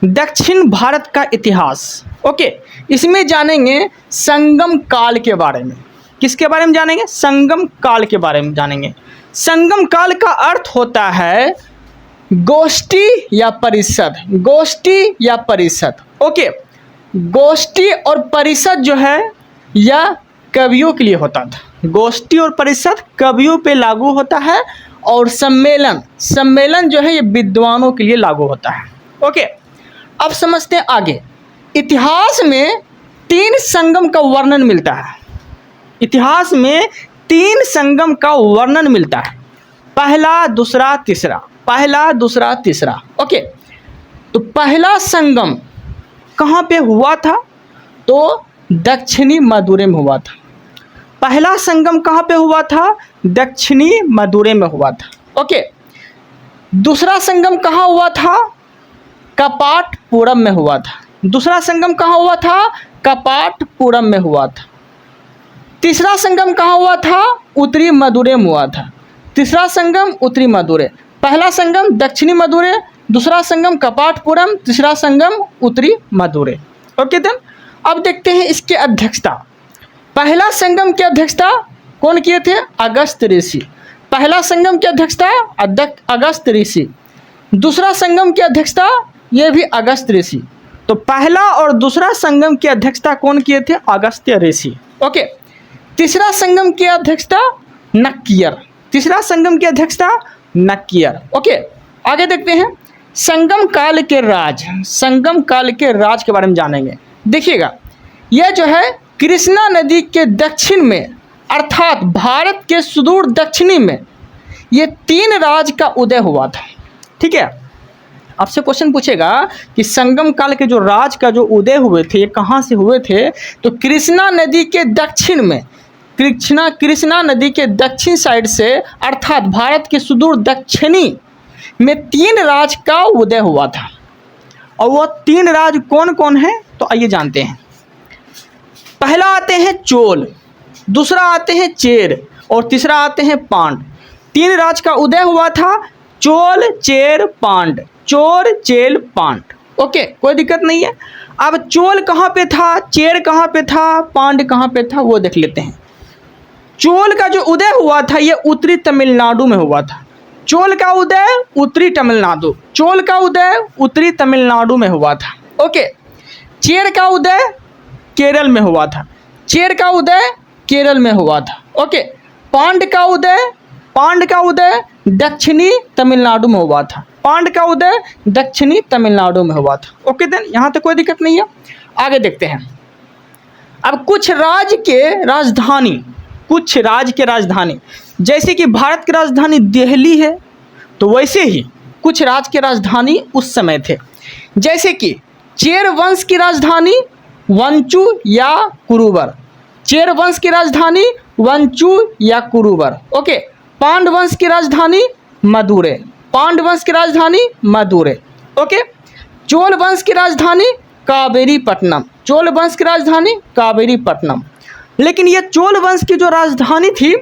दक्षिण भारत का इतिहास। ओके, इसमें जानेंगे संगम काल के बारे में। किसके बारे में जानेंगे? संगम काल के बारे में जानेंगे। संगम काल का अर्थ होता है गोष्ठी या परिषद। गोष्ठी या परिषद। ओके, गोष्ठी और परिषद जो है यह कवियों के लिए होता था। गोष्ठी और परिषद कवियों पे लागू होता है और सम्मेलन जो है ये विद्वानों के लिए लागू होता है। ओके, अब समझते हैं आगे। इतिहास में 3 संगम का वर्णन मिलता है। इतिहास में 3 संगम का वर्णन मिलता है, पहला, दूसरा, तीसरा। पहला, दूसरा, तीसरा। ओके, तो पहला संगम कहाँ पे हुआ था? तो दक्षिणी मदुरै में हुआ था। पहला संगम कहाँ पे हुआ था? दक्षिणी मदुरै में हुआ था। ओके, दूसरा संगम कहाँ हुआ था? कपाटपुरम में हुआ था। दूसरा संगम कहाँ हुआ था? कपाटपुरम में हुआ था। तीसरा संगम कहाँ हुआ था? उत्तरी मदुरै में हुआ था। तीसरा संगम उत्तरी मदुरै। पहला संगम दक्षिणी मदुरै, दूसरा संगम कपाटपुरम, तीसरा संगम उत्तरी मदुरै। ओके देन, अब देखते हैं इसके अध्यक्षता। पहला संगम की अध्यक्षता कौन किए थे? अगस्त ऋषि। पहला संगम की अध्यक्षता अगस्त ऋषि। दूसरा संगम की अध्यक्षता ये भी अगस्त ऋषि। तो पहला और दूसरा संगम की अध्यक्षता कौन किए थे? अगस्त्य ऋषि। ओके, तीसरा संगम की अध्यक्षता नक्कियर। तीसरा संगम की अध्यक्षता नक्कियर। ओके, आगे देखते हैं संगम काल के राज। संगम काल के राज के बारे में जानेंगे। देखिएगा, यह जो है कृष्णा नदी के दक्षिण में अर्थात भारत के सुदूर दक्षिणी में ये 3 राज का उदय हुआ था। ठीक है, आपसे क्वेश्चन पूछेगा कि संगम काल के जो राज का जो उदय हुए थे ये कहाँ से हुए थे? तो कृष्णा नदी के दक्षिण में, कृष्णा नदी के दक्षिण साइड से अर्थात भारत के सुदूर दक्षिणी में 3 राज का उदय हुआ था। और वो 3 राज कौन कौन है? तो आइए जानते हैं। पहला आते हैं चोल, दूसरा आते हैं चेर और तीसरा आते हैं पांड। 3 राज का उदय हुआ था, चोल, चेर, पांड। चोल, चेल, पांड। ओके, कोई दिक्कत नहीं है। अब चोल कहाँ पे था, चेर कहाँ पे था, पांड कहाँ पे था, वो देख लेते हैं। चोल का जो उदय हुआ था ये उत्तरी तमिलनाडु में हुआ था। चोल का उदय उत्तरी तमिलनाडु, चोल का उदय उत्तरी तमिलनाडु में हुआ था। ओके, चेर का उदय केरल में हुआ था। चेर का उदय केरल में हुआ था। ओके, पांड का उदय दक्षिणी तमिलनाडु में हुआ था। पांड का उदय दक्षिणी तमिलनाडु में हुआ था। ओके देन, यहाँ तक कोई दिक्कत नहीं है। आगे देखते हैं। अब कुछ राज्य के राजधानी जैसे कि भारत की राजधानी दिल्ली है, तो वैसे ही कुछ राज्य के राजधानी उस समय थे। जैसे कि चेर वंश की राजधानी वंचू या कुरुबर। चेर वंश की राजधानी वंचू या कुरुबर। ओके, पांड वंश की राजधानी मदुरै। पांड वंश की राजधानी मदुरै। ओके, चोल वंश की राजधानी कावेरीपट्टनम। चोल वंश की राजधानी कावेरीपट्टनम। लेकिन यह चोल वंश की जो राजधानी थी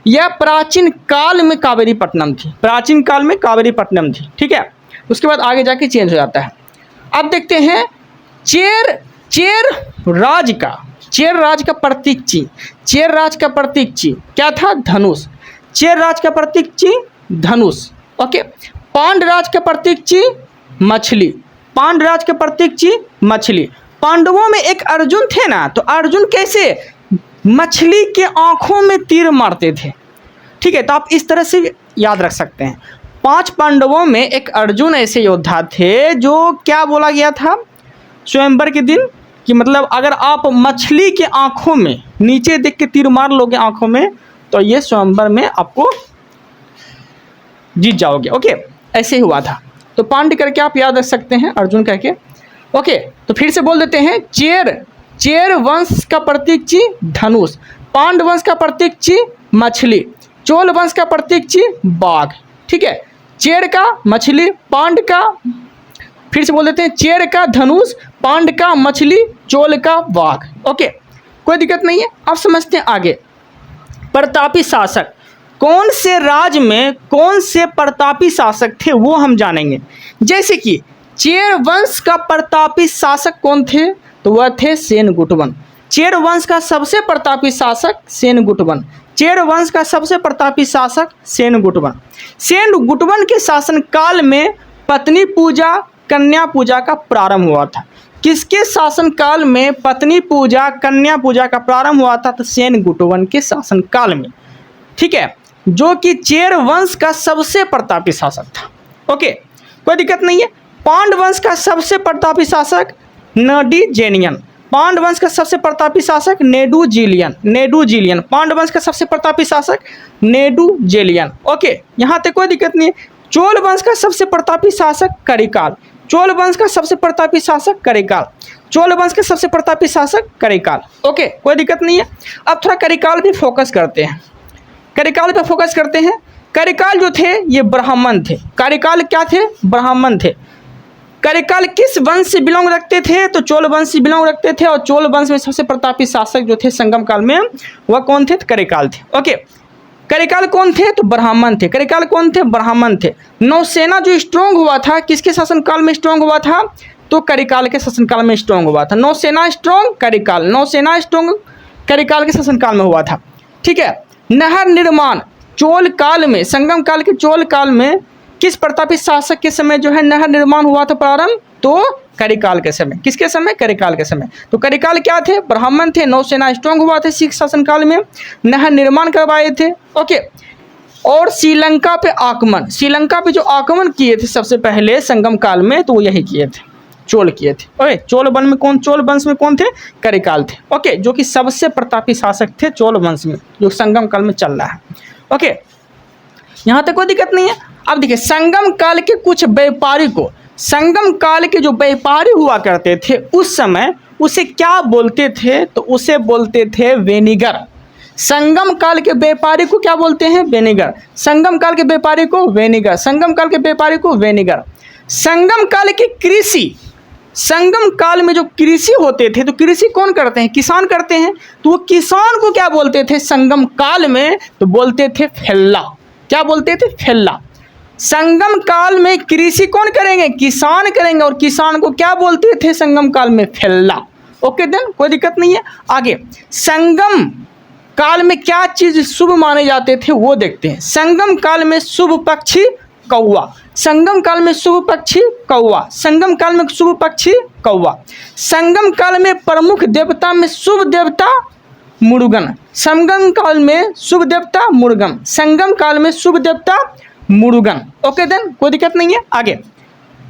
यह प्राचीन काल में कावेरीपट्टनम थी। प्राचीन काल में कावेरीपट्टनम थी। ठीक है, उसके बाद आगे जाके चेंज हो जाता है। अब देखते हैं चेर राज का प्रतीक चिन्ह। चेर राज का प्रतीक चिन्ह क्या था? धनुष। चेर राज का प्रतीक चिन्ह धनुष। ओके, पांड राज का प्रतीक चिन्ह मछली। पांड राज का प्रतीक चिन्ह मछली। पांडवों में एक अर्जुन थे ना, तो अर्जुन कैसे मछली के आंखों में तीर मारते थे। ठीक है, तो आप इस तरह से याद रख सकते हैं। 5 पांडवों में एक अर्जुन ऐसे योद्धा थे जो क्या बोला गया था स्वयंवर के दिन कि मतलब अगर आप मछली के आंखों में नीचे देख के तीर मार लोगे आंखों में, तो ये स्वयंवर में आपको जीत जाओगे। ओके, ऐसे ही हुआ था। तो पांड करके आप याद रख सकते हैं, अर्जुन करके। ओके, तो फिर से बोल देते हैं। चेर वंश का प्रतीक चिन्ह धनुष। पांड वंश का प्रतीक चिन्ह मछली। चोल वंश का प्रतीक चिन्ह बाघ। ठीक है, चेर का मछली, पांड का, फिर से बोल देते हैं, चेर का धनुष, पांड का मछली, चोल का बाघ। ओके, कोई दिक्कत नहीं है। अब समझते हैं आगे। प्रतापी शासक, कौन से राज्य में कौन से प्रतापी शासक थे वो हम जानेंगे। जैसे कि चेर वंश का प्रतापी शासक कौन थे? तो वह थे सेन गुटवन। चेर वंश का सबसे प्रतापी शासक सेन गुटवन। चेर वंश का सबसे प्रतापी शासक सेन गुटवन। सेन गुटवन के शासन काल में पत्नी पूजा, कन्या पूजा का प्रारंभ हुआ था। किसके शासन काल में पत्नी पूजा, कन्या पूजा का प्रारंभ हुआ था? तो सेन गुटवन के शासन काल में, ठीक है, जो कि चेर वंश का सबसे प्रतापी शासक था। ओके, कोई दिक्कत नहीं है। पांड वंश का सबसे प्रतापी शासक नडीजेनियन। पांड वंश का सबसे प्रतापी शासक नेडुजिलियन। पांड वंश का सबसे प्रतापी शासक नेडुजिलियन। ओके, यहाँ तक कोई दिक्कत नहीं है। चोल वंश का सबसे प्रतापी शासक करिकाल। चोल वंश का सबसे प्रतापी शासक करिकाल। चोल वंश के सबसे प्रतापी शासक करिकाल। ओके, कोई दिक्कत नहीं है। अब थोड़ा करिकाल पे फोकस करते हैं। करिकाल पे फोकस करते हैं। करिकाल जो थे ये ब्राह्मण थे। करिकाल क्या थे? ब्राह्मण थे। करिकाल किस वंश से बिलोंग रखते थे? तो चोल वंश से बिलोंग रखते थे। और चोल वंश में सबसे प्रतापी शासक जो थे संगम काल में, वह कौन थे? तो करिकाल थे। ओके, करिकाल कौन थे? तो ब्राह्मण थे। करिकाल कौन थे? ब्राह्मण थे। नौसेना जो स्ट्रॉन्ग हुआ था, किसके शासनकाल में स्ट्रॉन्ग हुआ था? तो करिकाल के शासनकाल में स्ट्रॉन्ग हुआ था। नौसेना स्ट्रॉन्ग करिकाल, नौसेना स्ट्रॉन्ग करिकाल के शासनकाल में हुआ था। ठीक है। नहर निर्माण चोल काल में, संगम काल के चोल काल में किस प्रतापी शासक के समय जो है नहर निर्माण हुआ था प्रारंभ? तो करिकाल के समय। किसके समय? करिकाल के समय। तो करिकाल क्या थे? ब्राह्मण थे। नौसेना स्ट्रॉन्ग हुआ थे सिख शासनकाल में, नहर निर्माण करवाए थे। ओके, और श्रीलंका पे आक्रमण, श्रीलंका पे जो आक्रमण किए थे सबसे पहले संगम काल में, तो वो यही किए थे, चोल किए थे। ओके, चोल वंश में कौन? चोल वंश में कौन थे? करिकाल थे। ओके, जो कि सबसे प्रतापी शासक थे चोल वंश में, जो संगम काल में चल रहा है। ओके, यहाँ तक कोई दिक्कत नहीं है। अब देखिए, संगम काल के कुछ व्यापारी को, संगम काल के जो व्यापारी हुआ करते थे उस समय, उसे क्या बोलते थे? तो उसे बोलते थे वेनिगर। संगम काल के व्यापारी को क्या बोलते हैं? वेनिगर। संगम काल के व्यापारी को वेनिगर। संगम काल के व्यापारी को वेनिगर। संगम काल की कृषि, संगम काल में जो कृषि होते थे, तो कृषि कौन करते हैं? किसान करते हैं। तो वो किसान को क्या बोलते थे संगम काल में? तो बोलते थे फेल्ला। क्या बोलते थे? फेल्ला। संगम काल में कृषि कौन करेंगे? किसान करेंगे। और किसान को क्या बोलते थे संगम काल में? फेल्ला। ओके देन, कोई दिक्कत नहीं है। आगे, संगम काल में क्या चीज शुभ माने जाते थे वो देखते हैं। संगम काल में शुभ पक्षी कौवा। संगम काल में शुभ पक्षी कौवा। संगम काल में शुभ पक्षी कौवा। संगम काल में प्रमुख देवता में शुभ देवता मुरुगन। संगम काल में शुभ देवता मुरुगन। संगम काल में शुभ देवता मुरुगन। ओके देन, कोई दिक्कत नहीं है। आगे,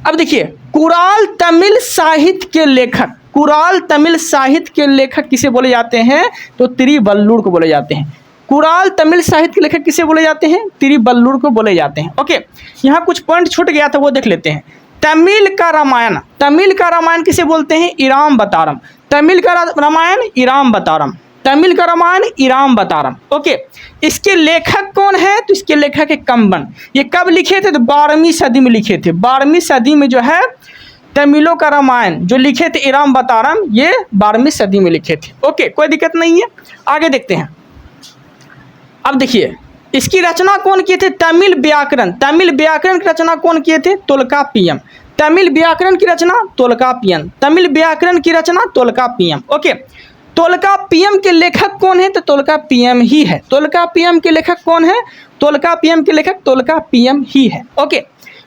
अब देखिए, कुराल तमिल साहित्य के लेखक, कुराल तमिल साहित्य के लेखक किसे बोले जाते हैं? तो तिरुवल्लुर को बोले जाते हैं। कुराल तमिल साहित्य के लेखक किसे बोले जाते हैं? तिरुवल्लुर को बोले जाते हैं। ओके, यहाँ कुछ पॉइंट छूट गया था, वो देख लेते हैं। तमिल का रामायण, तमिल का रामायण किसे बोलते हैं? इरामबतारम। तमिल का रामायण इरामबतारम। तमिल का रामायण इरामबतारम। ओके, इसके लेखक कौन है? तो इसके लेखक है कंबन। ये कब लिखे थे? तो 12वीं सदी में लिखे थे। 12वीं सदी में जो है तमिलों का रामायण जो लिखे थे इरामबतारम, ये 12वीं सदी में लिखे थे। ओके, कोई दिक्कत नहीं है। आगे देखते हैं। अब देखिए, इसकी रचना कौन किए थे? तमिल व्याकरण। तमिल व्याकरण की रचना कौन किए थे? तोल्काप्पियम। तमिल व्याकरण की रचना तोल्काप्पियम। तमिल व्याकरण की रचना तोल्काप्पियम। ओके, तोल्काप्पियम के लेखक कौन है? तो तोल्काप्पियम ही है। तोल्काप्पियम के लेखक कौन है? तोल्काप्पियम के लेखक तोल्काप्पियम ही है। ओके,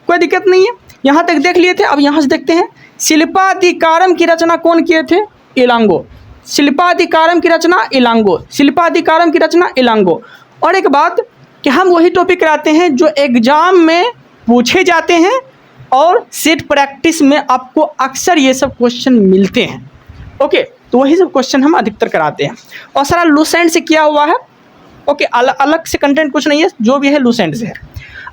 कोई दिक्कत नहीं है। यहाँ तक देख लिए थे। अब यहाँ से देखते हैं, शिल्पाधिकारम की रचना कौन किए थे? इलांगो। शिल्पाधिकारम की रचना इलांगो। शिल्पाधिकारम की रचना इलांगो। और एक बात कि हम वही टॉपिक कराते हैं जो एग्जाम में पूछे जाते हैं और सेट प्रैक्टिस में आपको अक्सर ये सब क्वेश्चन मिलते हैं। ओके, तो वही सब क्वेश्चन हम अधिकतर कराते हैं और सारा लूसेंट से किया हुआ है। ओके, अलग से कंटेंट कुछ नहीं है, जो भी है लूसेंट से है।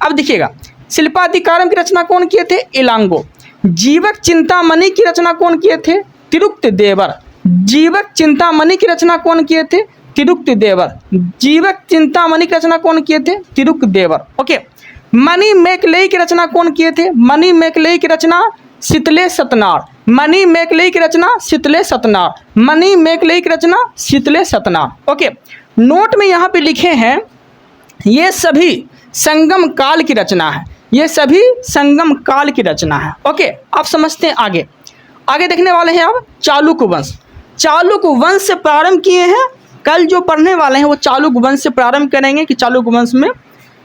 अब देखिएगा, शिल्पाधिकारम की रचना कौन किए थे? इलांगो। जीवक चिंतामणि की रचना कौन किए थे? तिरुक्तदेवर। जीवक चिंतामणि की रचना कौन किए थे? तिरुक्तदेवर। जीवक चिंतामणि की रचना कौन किए थे? तिरुक्तदेवर। ओके, मणिमेकलई की रचना कौन किए थे? मणिमेकलई की रचना शीतले सतनार। मणिमेकलई की रचना शीतले सतनार। मणिमेकलई की रचना शीतले सतनार। ओके, नोट में यहाँ पे लिखे हैं ये सभी संगम काल की रचना है। ये सभी संगम काल की रचना है। ओके, आप समझते हैं। आगे आगे देखने वाले हैं अब चालुक्य वंश। चालुक्य वंश से प्रारंभ किए हैं। कल जो पढ़ने वाले हैं वो चालुक्य वंश से प्रारंभ करेंगे कि चालुक्य वंश में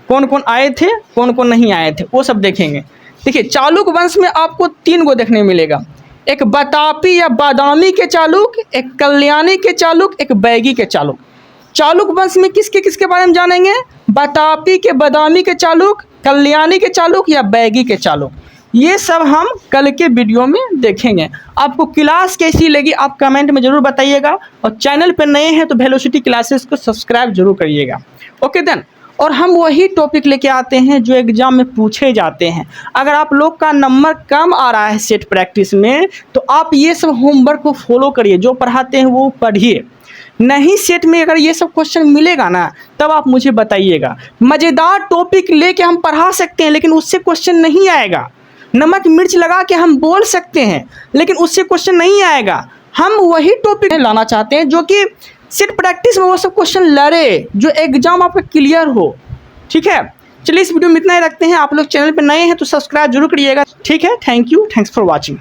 कौन कौन आए थे, कौन कौन नहीं आए थे, वो सब देखेंगे। देखिए, चालुक्य वंश में आपको 3 गो देखने मिलेगा। एक बतापी या बादामी के चालुक, एक कल्याणी के चालुक, एक बैगी के चालुक। चालुक्य वंश में किसके बारे में जानेंगे? बतापी के, बादामी के चालुक, कल्याणी के चालुक या बैगी के चालुक। ये सब हम कल के वीडियो में देखेंगे। आपको क्लास कैसी लगी आप कमेंट में ज़रूर बताइएगा, और चैनल पर नए हैं तो वेलोसिटी क्लासेस को सब्सक्राइब जरूर करिएगा। ओके देन, और हम वही टॉपिक लेके आते हैं जो एग्जाम में पूछे जाते हैं। अगर आप लोग का नंबर कम आ रहा है सेट प्रैक्टिस में, तो आप ये सब होमवर्क को फॉलो करिए, जो पढ़ाते हैं वो पढ़िए। नहीं सेट में अगर ये सब क्वेश्चन मिलेगा ना, तब आप मुझे बताइएगा। मज़ेदार टॉपिक लेके हम पढ़ा सकते हैं, लेकिन उससे क्वेश्चन नहीं आएगा। नमक मिर्च लगा के हम बोल सकते हैं, लेकिन उससे क्वेश्चन नहीं आएगा। हम वही टॉपिक लाना चाहते हैं जो कि सेट प्रैक्टिस में वो सब क्वेश्चन लड़े, जो एग्जाम आपका क्लियर हो। ठीक है, चलिए इस वीडियो में इतना ही रखते हैं। आप लोग चैनल पर नए हैं तो सब्सक्राइब जरूर करिएगा। ठीक है, thank you, thanks for watching.